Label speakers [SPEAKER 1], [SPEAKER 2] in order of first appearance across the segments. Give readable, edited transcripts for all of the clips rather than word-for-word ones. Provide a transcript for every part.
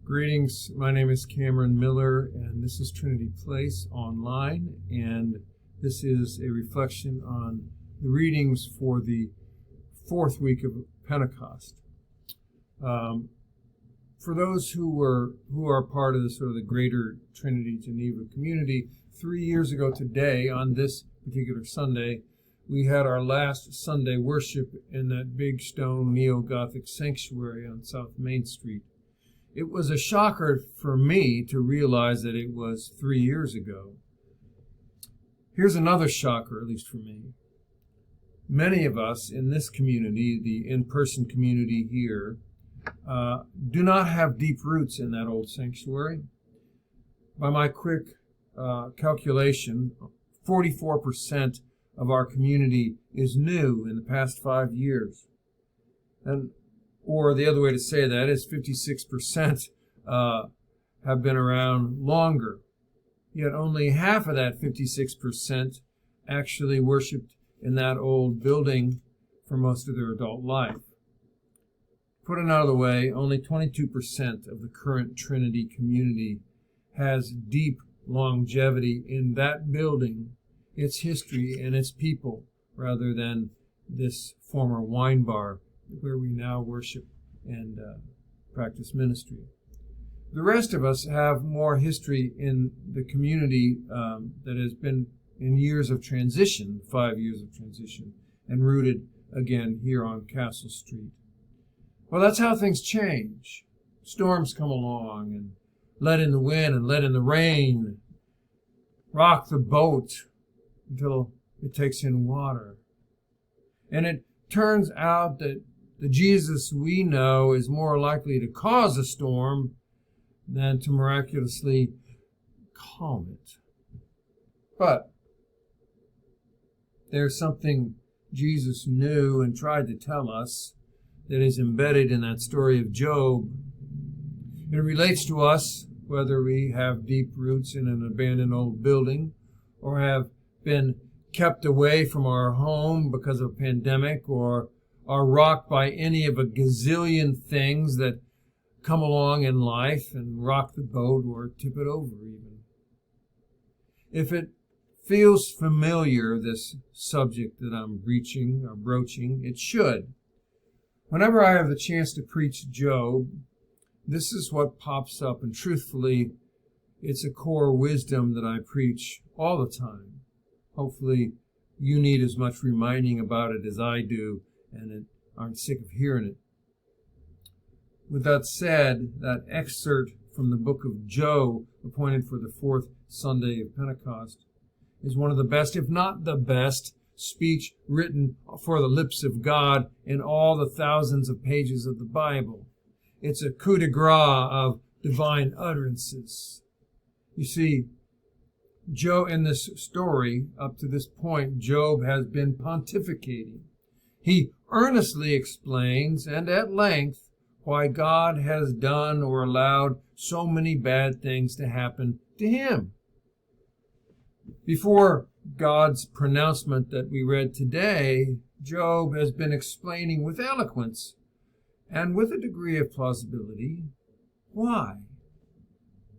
[SPEAKER 1] Greetings, my name is Cameron Miller, and this is Trinity Place Online, and this is a reflection on the readings for the fourth week of Pentecost. For those who are part of the greater Trinity Geneva community, 3 years ago today, on this particular Sunday, we had our last Sunday worship in that big stone neo-Gothic sanctuary on South Main Street. It was a shocker for me to realize that it was 3 years ago. Here's another shocker, at least for me. Many of us in this community, the in-person community here, do not have deep roots in that old sanctuary. By my quick calculation, 44% of our community is new in the past 5 years. Or the other way to say that is 56% have been around longer. Yet only half of that 56% actually worshiped in that old building for most of their adult life. Put it out of the way, only 22% of the current Trinity community has deep longevity in that building, its history, and its people, rather than this former wine bar where we now worship and practice ministry. The rest of us have more history in the community that has been in years of transition, 5 years of transition, and rooted again here on Castle Street. Well, that's how things change. Storms come along and let in the wind and let in the rain, rock the boat until it takes in water. And it turns out that the Jesus we know is more likely to cause a storm than to miraculously calm it. But there's something Jesus knew and tried to tell us that is embedded in that story of Job. It relates to us whether we have deep roots in an abandoned old building or have been kept away from our home because of a pandemic or are rocked by any of a gazillion things that come along in life and rock the boat or tip it over even. If it feels familiar, this subject that I'm broaching, it should. Whenever I have the chance to preach Job, this is what pops up, and truthfully, it's a core wisdom that I preach all the time. Hopefully, you need as much reminding about it as I do, and aren't sick of hearing it. With that said, that excerpt from the book of Job, appointed for the fourth Sunday of Pentecost, is one of the best, if not the best, speech written for the lips of God in all the thousands of pages of the Bible. It's a coup de grace of divine utterances. You see, Job, in this story, up to this point, Job has been pontificating. He earnestly explains, and at length, why God has done or allowed so many bad things to happen to him. Before God's pronouncement that we read today, Job has been explaining with eloquence and with a degree of plausibility why.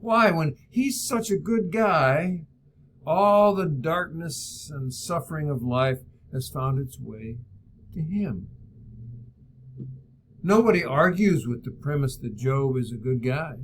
[SPEAKER 1] Why, when he's such a good guy, all the darkness and suffering of life has found its way to him. Nobody argues with the premise that Job is a good guy.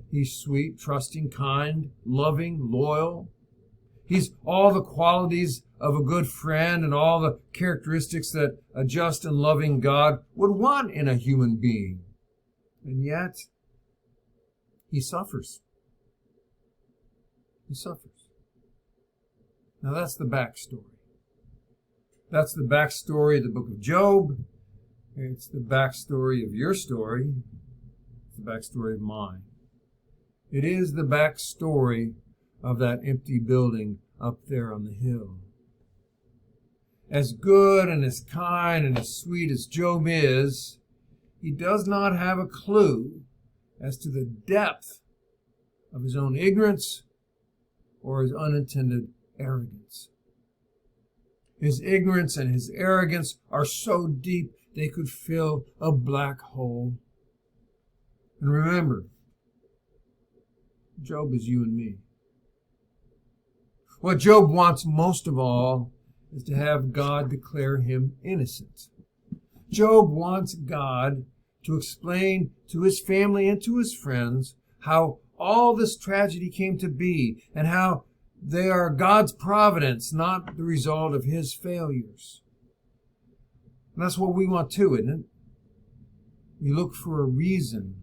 [SPEAKER 1] He's sweet, trusting, kind, loving, loyal. He's all the qualities of a good friend and all the characteristics that a just and loving God would want in a human being. And yet, he suffers. He suffers. Now that's the backstory. That's the backstory of the book of Job. It's the backstory of your story. It's the backstory of mine. It is the backstory of that empty building up there on the hill. As good and as kind and as sweet as Job is, he does not have a clue as to the depth of his own ignorance or his unintended arrogance. His ignorance and his arrogance are so deep they could fill a black hole. And remember, Job is you and me. What Job wants most of all is to have God declare him innocent. Job wants God to explain to his family and to his friends how all this tragedy came to be and how they are God's providence, not the result of his failures. And that's what we want too, isn't it? We look for a reason,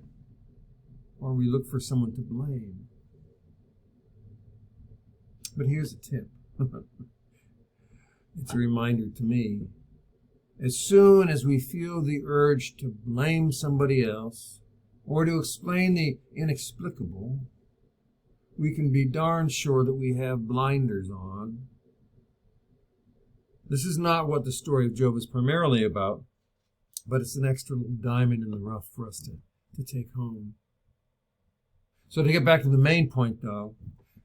[SPEAKER 1] or we look for someone to blame. But here's a tip. It's a reminder to me. As soon as we feel the urge to blame somebody else or to explain the inexplicable, we can be darn sure that we have blinders on. This is not what the story of Job is primarily about, but it's an extra little diamond in the rough for us to take home. So to get back to the main point, though,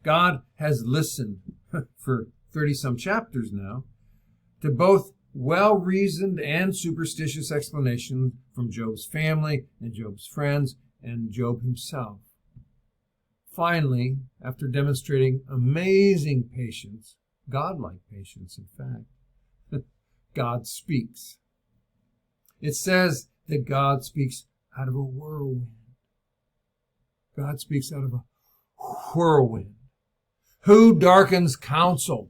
[SPEAKER 1] God has listened for 30-some chapters now to both well-reasoned and superstitious explanations from Job's family and Job's friends and Job himself. Finally, after demonstrating amazing patience, godlike patience, in fact, God speaks. It says that God speaks out of a whirlwind. God speaks out of a whirlwind. Who darkens counsel?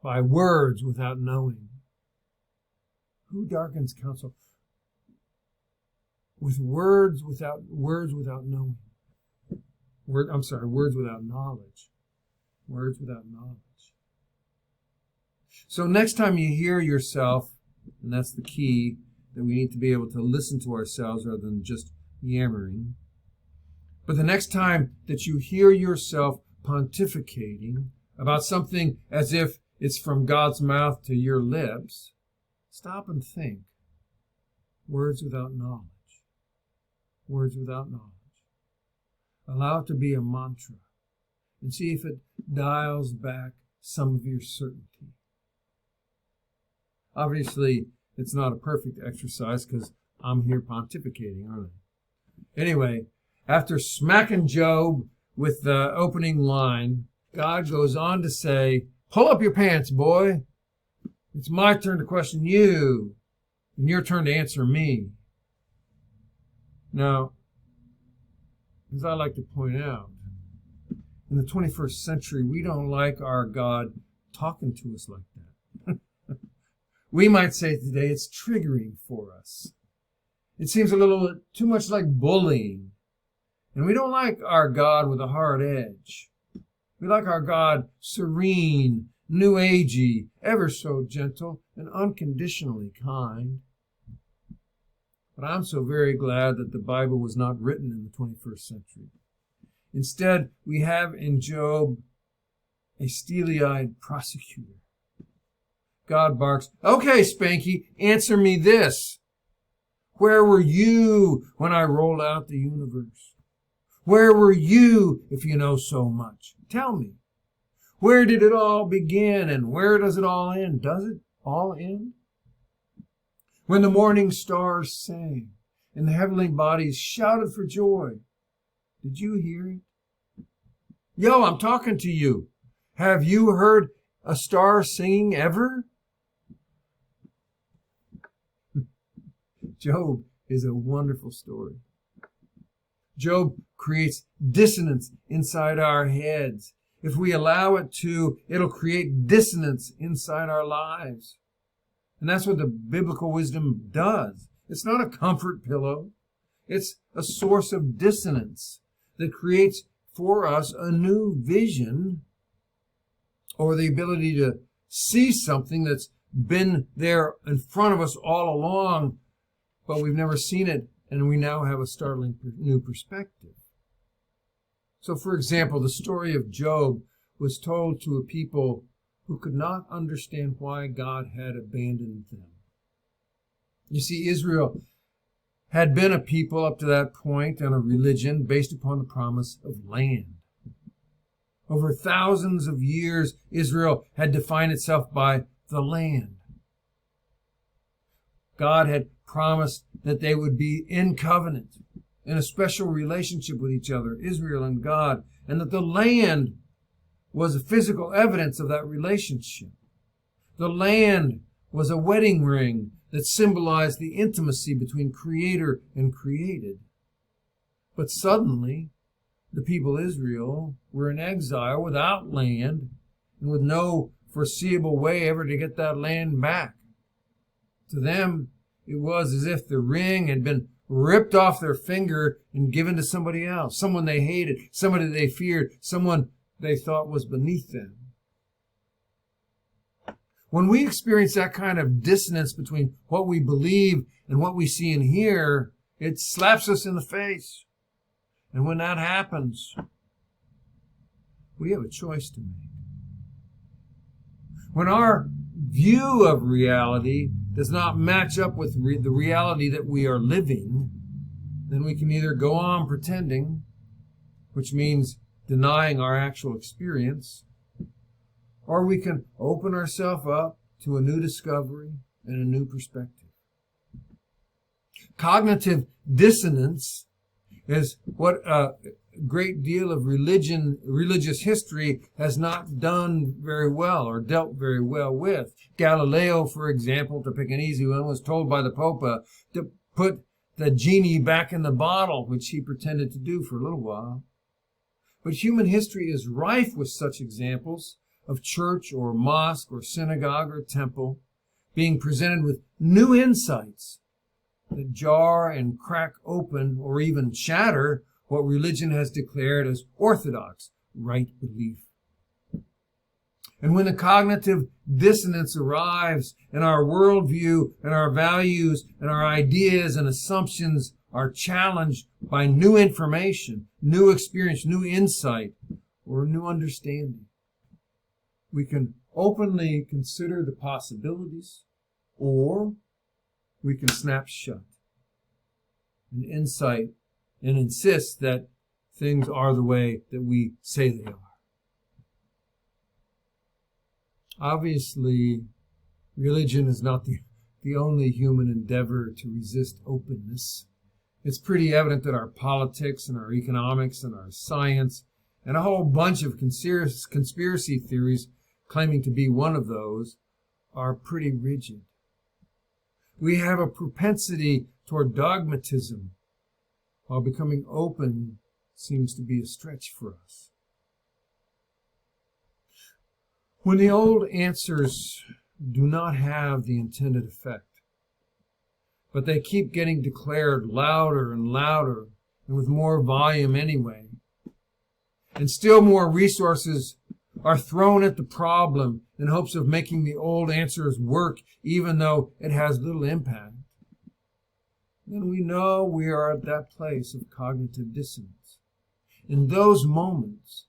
[SPEAKER 1] By words without knowing. Who darkens counsel? With words without knowing. Words without knowledge. Words without knowledge. So next time you hear yourself, and that's the key, that we need to be able to listen to ourselves rather than just yammering. But the next time that you hear yourself pontificating about something as if it's from God's mouth to your lips, stop and think. Words without knowledge. Words without knowledge. Allow it to be a mantra and see if it dials back some of your certainty. Obviously, it's not a perfect exercise because I'm here pontificating, aren't I? Anyway, after smacking Job with the opening line, God goes on to say, pull up your pants, boy. It's my turn to question you, and your turn to answer me. Now, as I like to point out, in the 21st century, we don't like our God talking to us like that. We might say today it's triggering for us. It seems a little too much like bullying. And we don't like our God with a hard edge. We like our God serene, new agey, ever so gentle, and unconditionally kind. But I'm so very glad that the Bible was not written in the 21st century. Instead, we have in Job a steely-eyed prosecutor. God barks, okay, Spanky, answer me this. Where were you when I rolled out the universe? Where were you if you know so much? Tell me. Where did it all begin and where does it all end? Does it all end? When the morning stars sang and the heavenly bodies shouted for joy, did you hear it? Yo, I'm talking to you. Have you heard a star singing ever? Job is a wonderful story. Job creates dissonance inside our heads. If we allow it to, it'll create dissonance inside our lives. And that's what the biblical wisdom does. It's not a comfort pillow. It's a source of dissonance that creates for us a new vision or the ability to see something that's been there in front of us all along, but we've never seen it, and we now have a startling new perspective. So, for example, the story of Job was told to a people who could not understand why God had abandoned them. You see, Israel had been a people up to that point and a religion based upon the promise of land. Over thousands of years, Israel had defined itself by the land. God had promised that they would be in covenant, in a special relationship with each other, Israel and God, and that the land was a physical evidence of that relationship. The land was a wedding ring that symbolized the intimacy between Creator and created. But suddenly, the people of Israel were in exile without land and with no foreseeable way ever to get that land back. To them, it was as if the ring had been ripped off their finger and given to somebody else, someone they hated, somebody they feared, someone they thought was beneath them. When we experience that kind of dissonance between what we believe and what we see and hear, it slaps us in the face. And when that happens, we have a choice to make. When our view of reality does not match up with the reality that we are living, then we can either go on pretending, which means denying our actual experience, or we can open ourselves up to a new discovery and a new perspective. Cognitive dissonance is what a great deal of religious history has not done very well or dealt very well with. Galileo, for example, to pick an easy one, was told by the Pope to put the genie back in the bottle, which he pretended to do for a little while. But human history is rife with such examples of church or mosque or synagogue or temple being presented with new insights that jar and crack open or even shatter what religion has declared as orthodox right belief. And when the cognitive dissonance arrives and our worldview and our values and our ideas and assumptions are challenged by new information, new experience, new insight, or new understanding, we can openly consider the possibilities, or we can snap shut and insight and insist that things are the way that we say they are. Obviously, religion is not the only human endeavor to resist openness. It's pretty evident that our politics and our economics and our science and a whole bunch of conspiracy theories claiming to be one of those are pretty rigid. We have a propensity toward dogmatism, while becoming open seems to be a stretch for us. When the old answers do not have the intended effect, but they keep getting declared louder and louder and with more volume anyway, and still more resources are thrown at the problem in hopes of making the old answers work even though it has little impact, then we know we are at that place of cognitive dissonance. In those moments,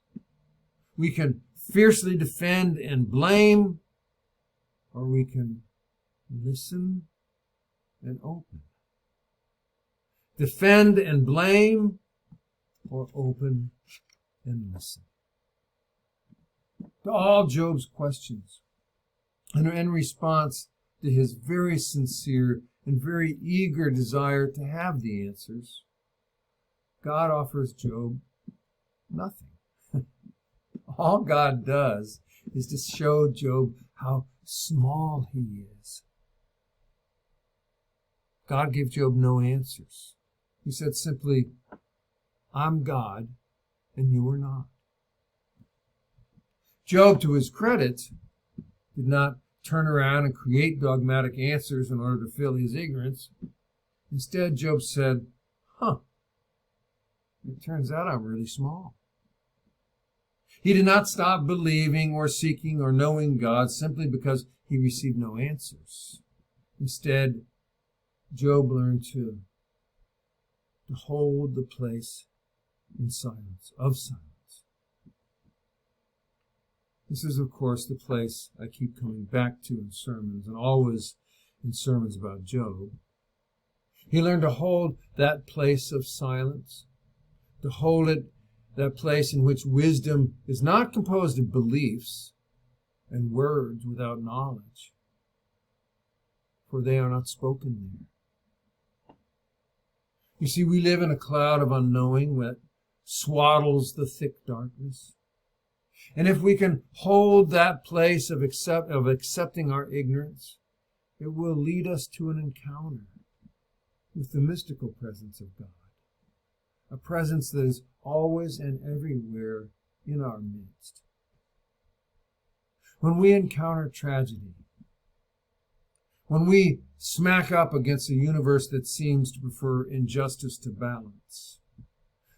[SPEAKER 1] we can fiercely defend and blame, or we can listen and open. Defend and blame, or open and listen. To all Job's questions, and in response to his very sincere and very eager desire to have the answers, God offers Job nothing. All God does is to show Job how small he is. God gave Job no answers. He said simply, I'm God and you are not. Job, to his credit, did not turn around and create dogmatic answers in order to fill his ignorance. Instead, Job said, it turns out I'm really small. He did not stop believing or seeking or knowing God simply because he received no answers. Instead, Job learned to hold the place in silence, of silence. This is, of course, the place I keep coming back to in sermons, and always in sermons about Job. He learned to hold that place of silence, to hold it, that place in which wisdom is not composed of beliefs and words without knowledge, for they are not spoken there. You see, we live in a cloud of unknowing that swaddles the thick darkness. And if we can hold that place of accepting our ignorance, it will lead us to an encounter with the mystical presence of God, a presence that is always and everywhere in our midst. When we encounter tragedy, when we smack up against a universe that seems to prefer injustice to balance,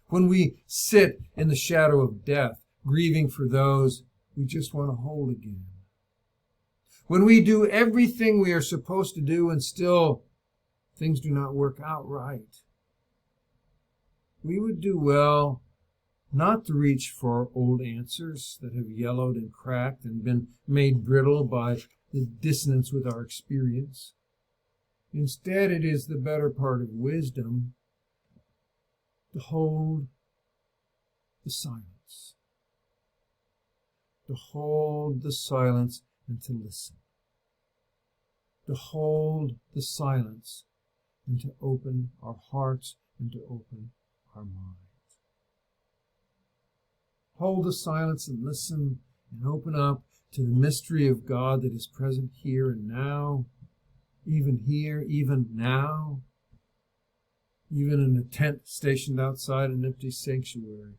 [SPEAKER 1] when we sit in the shadow of death, grieving for those we just want to hold again, when we do everything we are supposed to do and still things do not work out right, we would do well not to reach for old answers that have yellowed and cracked and been made brittle by the dissonance with our experience. Instead, it is the better part of wisdom to hold the silence. To hold the silence and to listen. To hold the silence and to open our hearts and to open our minds. Hold the silence and listen and open up to the mystery of God that is present here and now, even here, even now, even in a tent stationed outside an empty sanctuary,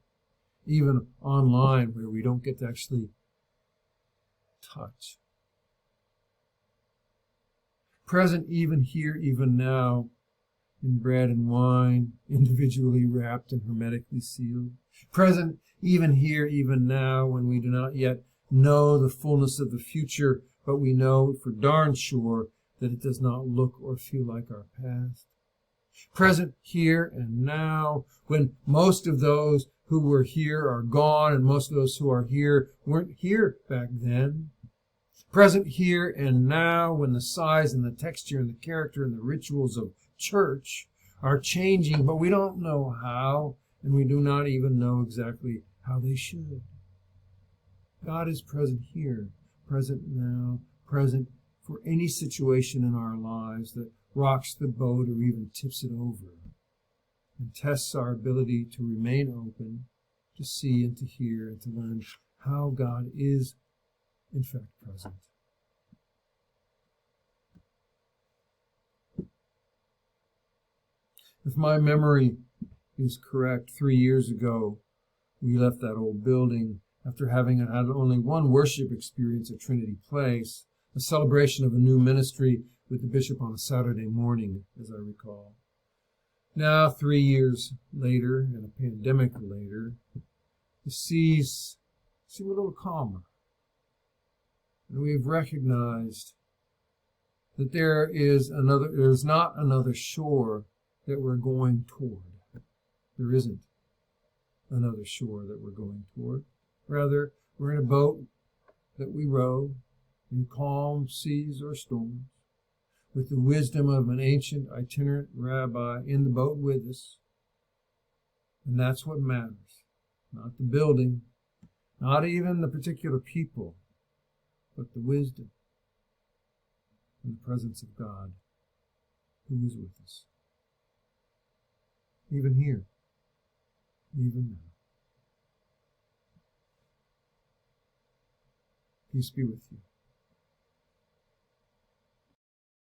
[SPEAKER 1] even online where we don't get to actually touch. Present even here, even now, in bread and wine, individually wrapped and hermetically sealed. Present even here, even now, when we do not yet know the fullness of the future, but we know for darn sure that it does not look or feel like our past. Present here and now, when most of those who were here are gone and most of those who are here weren't here back then. Present here and now, when the size and the texture and the character and the rituals of church are changing, but we don't know how, and we do not even know exactly how they should. God is present here, present now, present for any situation in our lives that rocks the boat or even tips it over, and tests our ability to remain open, to see and to hear and to learn how God is in fact present. If my memory is correct, 3 years ago, we left that old building after having had only one worship experience at Trinity Place, a celebration of a new ministry with the bishop on a Saturday morning, as I recall. Now, 3 years later, and a pandemic later, the seas seem a little calmer. And we've recognized that there is not another shore that we're going toward. There isn't another shore that we're going toward. Rather, we're in a boat that we row in calm seas or storms, with the wisdom of an ancient itinerant rabbi in the boat with us. And that's what matters. Not the building, not even the particular people, but the wisdom and the presence of God who is with us. Even here, even now. Peace be with you.